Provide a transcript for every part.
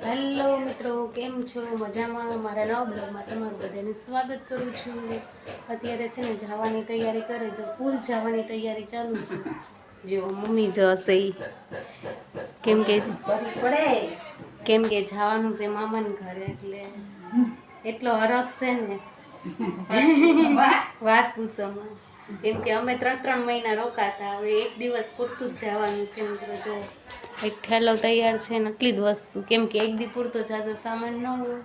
Hello મિત્રો, કેમ છો? મજામાં? મારા નવા બ્લોગમાં તમારું બધાનું સ્વાગત કરું છું. અત્યારે છે ને જવાની તૈયારી કરે, જો ફૂલ જવાની તૈયારી ચાલુ છે. જો મમ્મી જો હશે કેમ કે જવાનું છે મામાને ઘરે, એટલે એટલો હરખ છે ને વાત પૂછોમાં. કેમ કે અમે 3 મહિના રોકાતા, હવે એક દિવસ પૂરતું જ જવાનું છે મિત્રો. જો એક ઠેલો તૈયાર છે ને આટલી જ વસ્તુ, કેમ કે એક દી પૂરતો જાજો સામાન ન હોય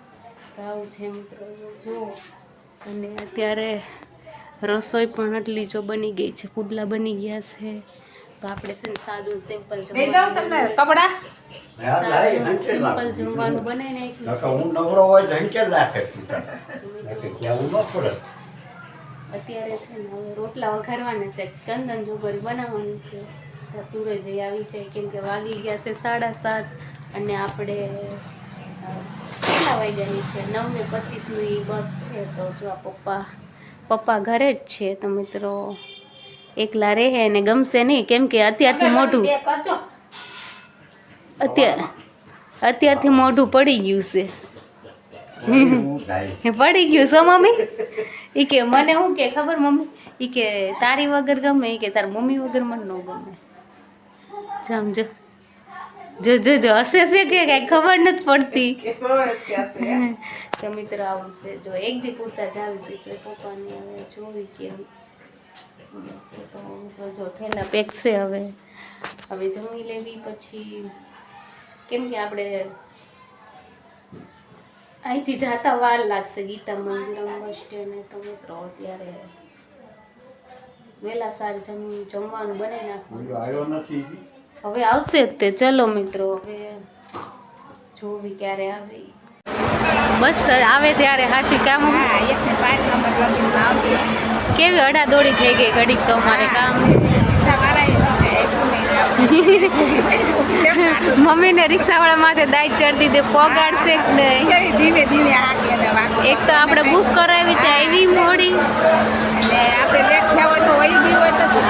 તો આવું છે મિત્રો. જો અને અત્યારે રસોઈ પણ આટલી જો બની ગઈ છે, પુડલા બની ગયા છે. તો આપણે છે ને સાદું સિમ્પલ જમવાનું બને ને અત્યારે છે ને હવે રોટલા વઘારવાના છે, ચંદન જોગરી બનાવવાની છે. ત્યાં સૂરજ આવી જાય, કેમ કે વાગી ગયા છે 7:30 અને આપણે કેટલા વાગ્યાની છે 9:25ની બસ છે. તો જો આ પપ્પા ઘરે જ છે. તો મિત્રો એકલા રહે ને ગમશે નહીં, કેમ કે અત્યારથી મોઢું પડી ગયું છે. પડી ગયું છો મમ્મી? ઈ કે મને શું કે ખબર મમ્મી, ઈ કે તારી વગર ગમે, ઈ કે તાર મમ્મી વગર મને ન ગમે. સમજો જો જો જો હસે છે કે કઈ ખબર નથી પડતી. તો મિત્રો આવું છે. જો એક દી પૂરતા જ આવી છે તો પપ્પાને હવે જોવી કેવું છે. તો જો ઠેલા પેક છે. હવે જમી લેવી પછી, કેમ કે આપણે અહીંથી જાતા વાર લાગશે ગીતા મંદિર બસ સ્ટેન્ડ. તો મિત્રો અત્યારે વહેલા સાર જમવાનું બનાવી નાખવાનું. હવે આવશે જ તે. ચલો મિત્રો હવે જોવી ક્યારે આવે. બસ આવે ત્યારે સાચું કામ આવશે. કેવી અડાદોડી થઈ ગઈ ઘડીક તો અમારે કામ. મમ્મીને રિક્ષાવાળા માથે દાઈ ચડતી તે પોગાડશે કે નહીં. એક તો આપણે બુક કરાવી ત્યાં એવી મોડી,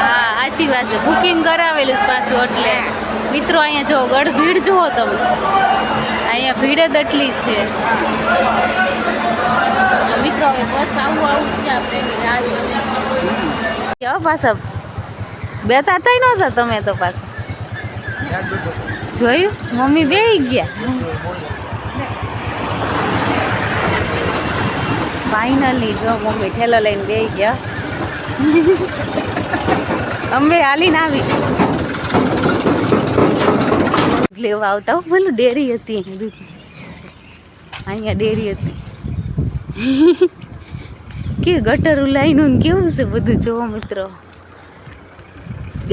હા સાચી વાત છે, બુકિંગ કરાવેલું પાછું. એટલે મિત્રો અહીંયા જો ગઢ ભીડ જુઓ તમે, અહીંયા ભીડ જ એટલી છે. તો મિત્રો હવે બસ આવું છે, આપણે રાહ જોઈએ. પાછા બેતા થઈ નતા તમે તો પાછા જોયું, મમ્મી બેહી ગયા. ફાઇનલી જો મમ્મી ઠેલો લઈને બેહી ગયા. અમે હાલીને આવી લેવા આવતા. પેલું ડેરી હતી દૂધ, અહીંયા ડેરી હતી. કે ગટર લાઈનું કેવું છે બધું જોવો મિત્રો.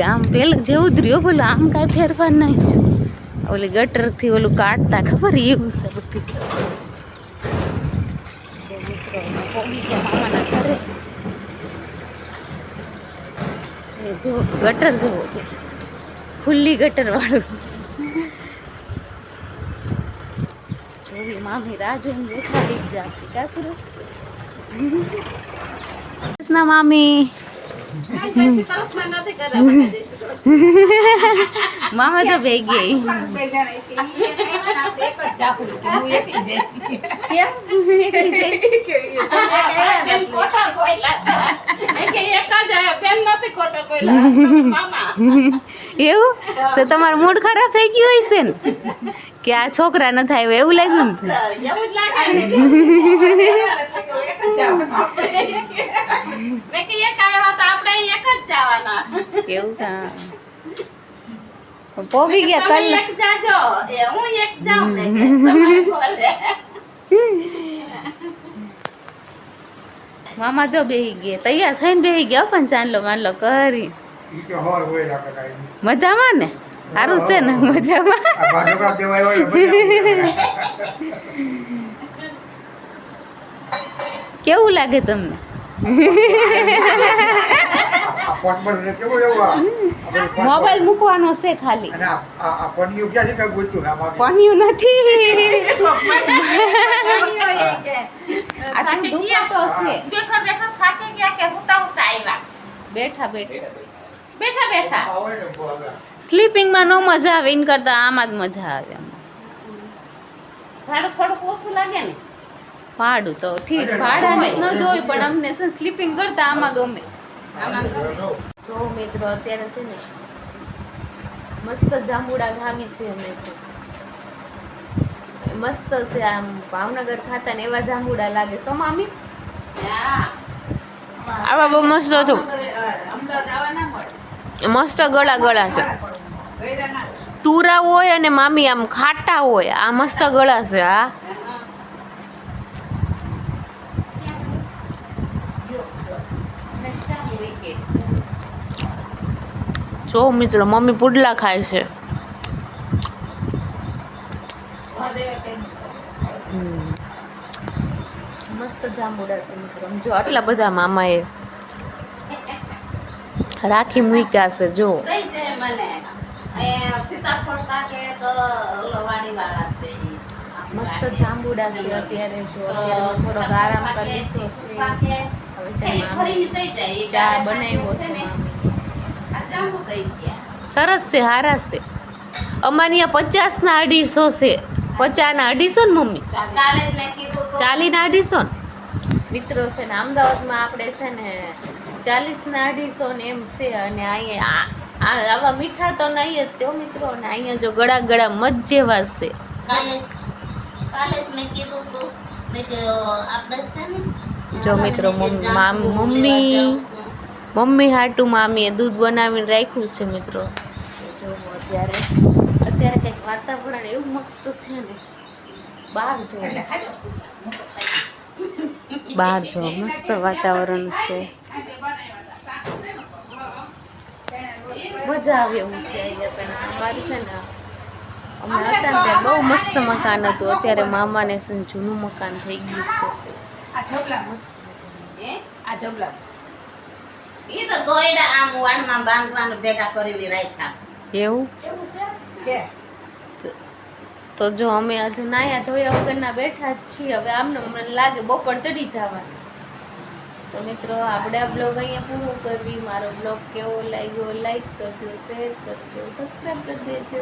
આમ પેલા જેવું જ રહ્યું, બોલું આમ કાંઈ ફેરફાર નહીં. જો ઓલી ગટરથી ઓલું કાઢતા ખબર એવું છે બધું. મામાના ઘરે જો ગટર જુઓ, ખુલ્લી ગટર વાળું. જોવી મામી રાહ જોઈને બેઠાડી છે આપણી કાસુર ના મામી. મામા તો ભેગ ગઈ. એવું તો તમારું મૂડ ખરાબ થઈ ગયું હોય છે ને, કે આ છોકરા ન થાય એવું લાગ્યું ને? એવું હા પોગી ગયા મામા જો બેહી ગયા, તૈયાર થઈને બેહી ગયા પણ ચાંદલો માંડલો કરી. મજામાં ને? સારું છે ને? મજામાં. કેવું લાગે તમને? મોબાઈલ મૂકવાનો છે ખાલી. પન્યું નથી. બેઠા સ્લીપિંગમાં નો મજા આવે, એન કરતા આમાં જ મજા આવે. ભાડું થોડુંક ઓછું લાગે ને. ભાડું તો ઠીક ભાડાનું ન જોઈ પણ અમને છે સ્લીપિંગ કરતા આમાં ગમે. આમાં ગમે. તો મિત્રો અત્યારે છે ને મસ્ત જાંબુડા ખાવી છે અમે તો. મસ્ત છે આમ ભાવનગર ખાતા ને એવા જાંબુડા લાગે સો મામી. હા. આવા બહુ મસ્ત હતું. અમદાવાદ આવવા ના મળે. મસ્ત ગળા ગળા છે. ગયરા ના. તુરા હોય અને મામી આમ ખાટા હોય. આ મસ્ત ગળા છે હા. જો મિત્રો મમ્મી પુડલા ખાય છે. મસ્ત જાંબુડા છે મિત્રો. જો આટલા બધા મામાએ રાખી મૂક્યા છે જો. કઈ છે મને સીતાફળ કાઢે તો ઓલો વાડીવાળા છે ઈ. મસ્ત જાંબુડા છે અત્યારે જો. અત્યારે થોડો આરામ કરી લીધો છે. હવે છે મામી ચા બનાવ્યો છે મામી. સરસ છે હારા છે. અમારી અહીંયા 50 ના 250 છે. 50 ના 250 ને મમ્મી 40 ના 250 ને મિત્રો છે ને અમદાવાદમાં આપણે છે ને 40 ના 250 ને એમ છે. અને અહીંયા આવા મીઠા તો નહીં જ તેઓ મિત્રો. અને અહીંયા જો ગળા ગળા મત જેવા છે. કાલે જ મેં કીધું તું કે આપણે છે ને જો મિત્રો મમ્મી હાટુ મામીએ દૂધ બનાવીને રાખ્યું છે મિત્રો. જો અત્યારે કંઈક વાતાવરણ એવું મસ્ત છે ને. બહાર જો મસ્ત વાતાવરણ છે. મજા આવે એવું છે અહીંયા. અમારે છે ને અમે હતા ને ત્યારે બહુ મસ્ત મકાન હતું. અત્યારે મામાને છે ને જૂનું મકાન થઈ ગયું છે. આ જબલા મસ્ત છે. આ જબલા ઈ તો દોયડા આમ વાડમાં બાંધવાનું ભેગા કરીને રાખ્યા. એવું છે કે તો જો અમે હજુ નાયા ધોયા વગરના બેઠા જ છીએ. હવે આમને મને લાગે બપોર ચડી જવા. તો મિત્રો આપણે આ બ્લોગ અહીંયા પૂરો કરવી. મારો બ્લોગ કેવો લાગ્યો લાઈક કરજો, શેર કરજો, સબસ્ક્રાઈબ કરી દેજો.